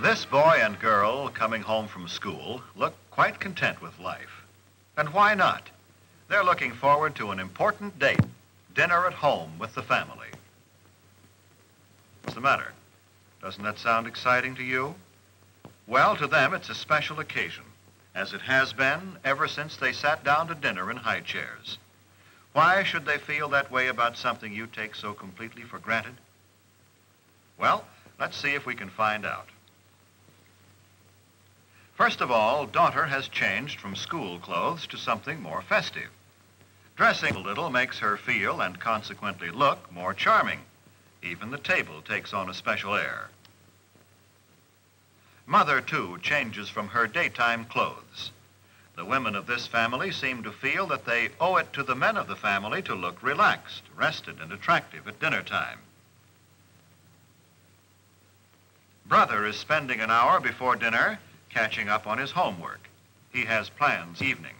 This boy and girl coming home from school look quite content with life. And why not? They're looking forward to an important date, dinner at home with the family. What's the matter? Doesn't that sound exciting to you? Well, to them it's a special occasion, as it has been ever since they sat down to dinner in high chairs. Why should they feel that way about something you take so completely for granted? Well, let's see if we can find out. First of all, daughter has changed from school clothes to something more festive. Dressing a little makes her feel and consequently look more charming. Even the table takes on a special air. Mother, too, changes from her daytime clothes. The women of this family seem to feel that they owe it to the men of the family to look relaxed, rested, and attractive at dinner time. Brother is spending an hour before dinner catching up on his homework. He has plans this evening.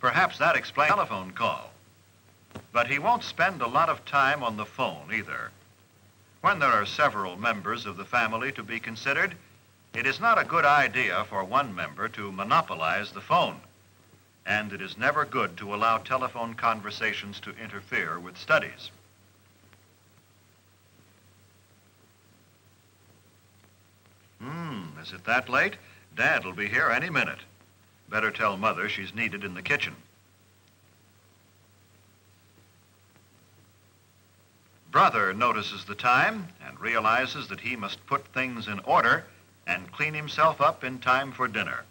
Perhaps that explains the telephone call. But he won't spend a lot of time on the phone either. When there are several members of the family to be considered, it is not a good idea for one member to monopolize the phone. And it is never good to allow telephone conversations to interfere with studies. Is it that late? Dad will be here any minute. Better tell Mother she's needed in the kitchen. Brother notices the time and realizes that he must put things in order and clean himself up in time for dinner.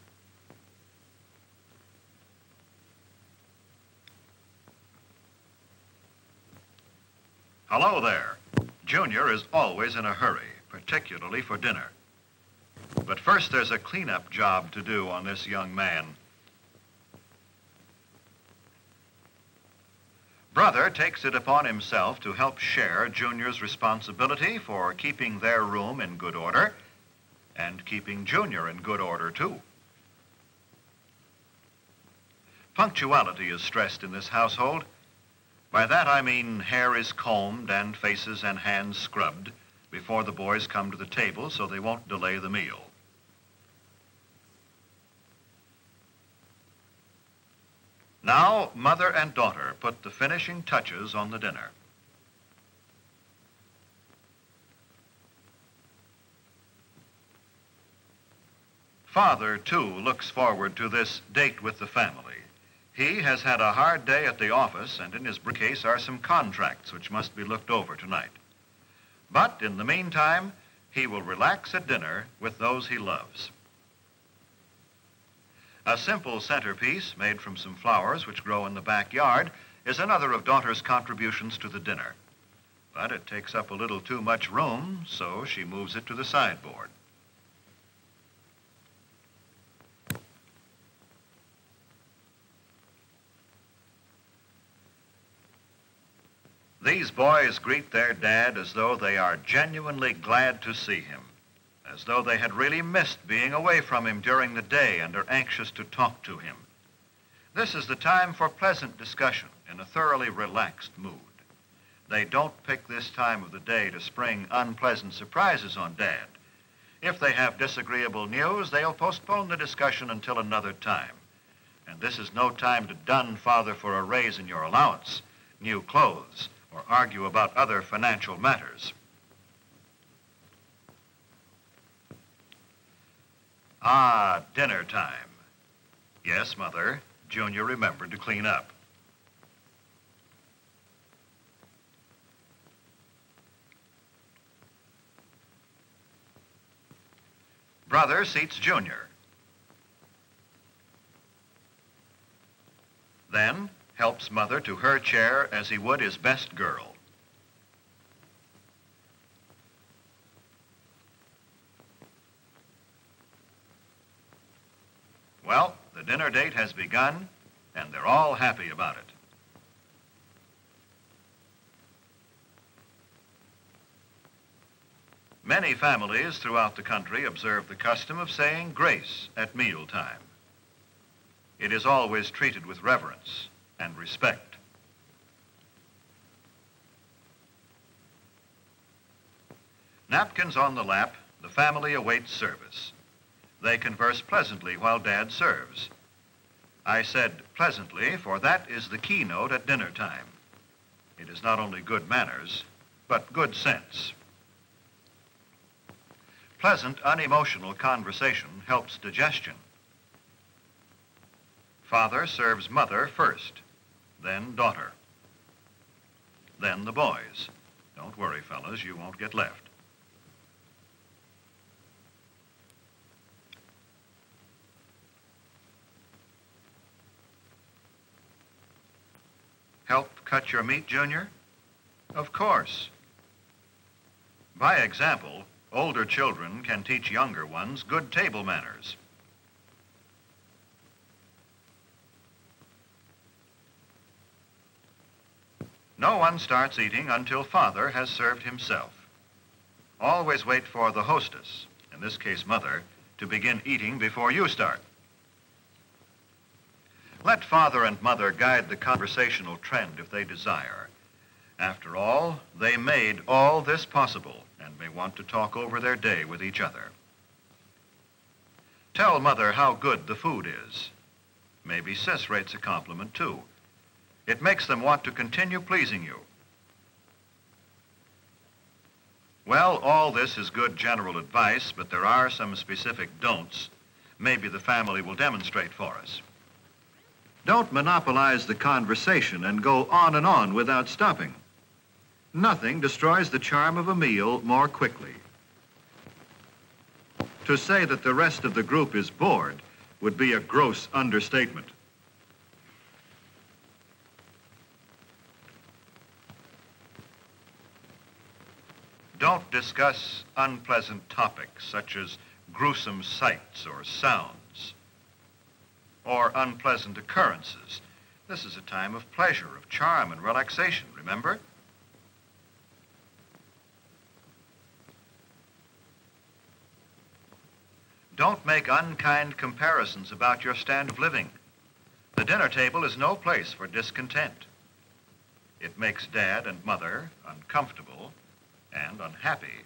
Hello there. Junior is always in a hurry, particularly for dinner. But first there's a cleanup job to do on this young man. Brother takes it upon himself to help share Junior's responsibility for keeping their room in good order and keeping Junior in good order, too. Punctuality is stressed in this household. By that I mean hair is combed and faces and hands scrubbed before the boys come to the table so they won't delay the meal. Now, mother and daughter put the finishing touches on the dinner. Father, too, looks forward to this date with the family. He has had a hard day at the office, and in his briefcase are some contracts which must be looked over tonight. But in the meantime, he will relax at dinner with those he loves. A simple centerpiece made from some flowers which grow in the backyard is another of daughter's contributions to the dinner. But it takes up a little too much room, so she moves it to the sideboard. These boys greet their dad as though they are genuinely glad to see him, as though they had really missed being away from him during the day and are anxious to talk to him. This is the time for pleasant discussion in a thoroughly relaxed mood. They don't pick this time of the day to spring unpleasant surprises on Dad. If they have disagreeable news, they'll postpone the discussion until another time. And this is no time to dun Father for a raise in your allowance, new clothes, or argue about other financial matters. Ah, dinner time. Yes, Mother, Junior remembered to clean up. Brother seats Junior. Then helps Mother to her chair as he would his best girl. Well, the dinner date has begun, and they're all happy about it. Many families throughout the country observe the custom of saying grace at mealtime. It is always treated with reverence and respect. Napkins on the lap, The family awaits service. They converse pleasantly while Dad serves. I said pleasantly, for that is the keynote at dinner time. It is not only good manners, but good sense. Pleasant, unemotional conversation helps digestion. Father serves mother first, then daughter, then the boys. Don't worry, fellas, you won't get left. Help cut your meat, Junior? Of course. By example, older children can teach younger ones good table manners. No one starts eating until Father has served himself. Always wait for the hostess, in this case Mother, to begin eating before you start. Let Father and Mother guide the conversational trend if they desire. After all, they made all this possible and may want to talk over their day with each other. Tell Mother how good the food is. Maybe Sis rates a compliment too. It makes them want to continue pleasing you. Well, all this is good general advice, but there are some specific don'ts. Maybe the family will demonstrate for us. Don't monopolize the conversation and go on and on without stopping. Nothing destroys the charm of a meal more quickly. To say that the rest of the group is bored would be a gross understatement. Don't discuss unpleasant topics such as gruesome sights or sounds or unpleasant occurrences. This is a time of pleasure, of charm and relaxation, remember? Don't make unkind comparisons about your standard of living. The dinner table is no place for discontent. It makes Dad and Mother uncomfortable and unhappy.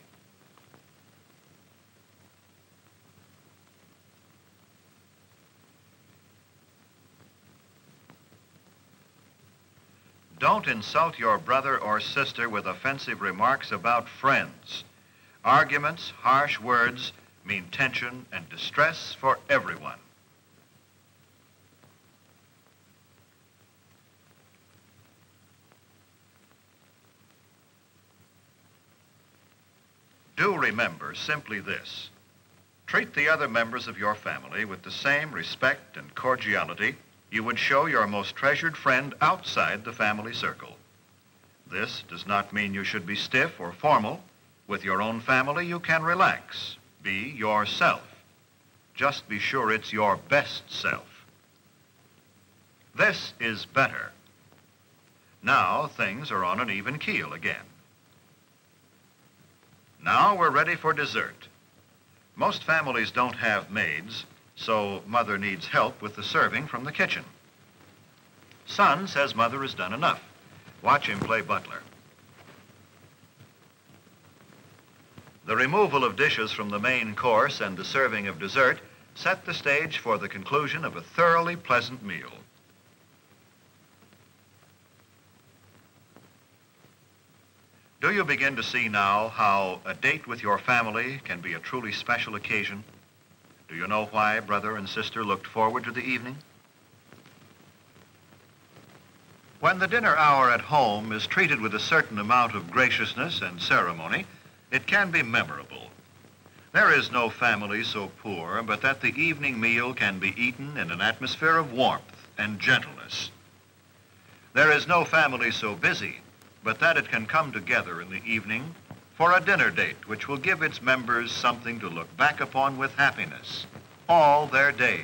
Don't insult your brother or sister with offensive remarks about friends. Arguments, harsh words mean tension and distress for everyone. Do remember simply this. Treat the other members of your family with the same respect and cordiality you would show your most treasured friend outside the family circle. This does not mean you should be stiff or formal. With your own family, you can relax. Be yourself. Just be sure it's your best self. This is better. Now things are on an even keel again. Now we're ready for dessert. Most families don't have maids, so Mother needs help with the serving from the kitchen. Son says Mother has done enough. Watch him play butler. The removal of dishes from the main course and the serving of dessert set the stage for the conclusion of a thoroughly pleasant meal. Do you begin to see now how a date with your family can be a truly special occasion? Do you know why brother and sister looked forward to the evening? When the dinner hour at home is treated with a certain amount of graciousness and ceremony, it can be memorable. There is no family so poor but that the evening meal can be eaten in an atmosphere of warmth and gentleness. There is no family so busy but that it can come together in the evening for a dinner date which will give its members something to look back upon with happiness all their days.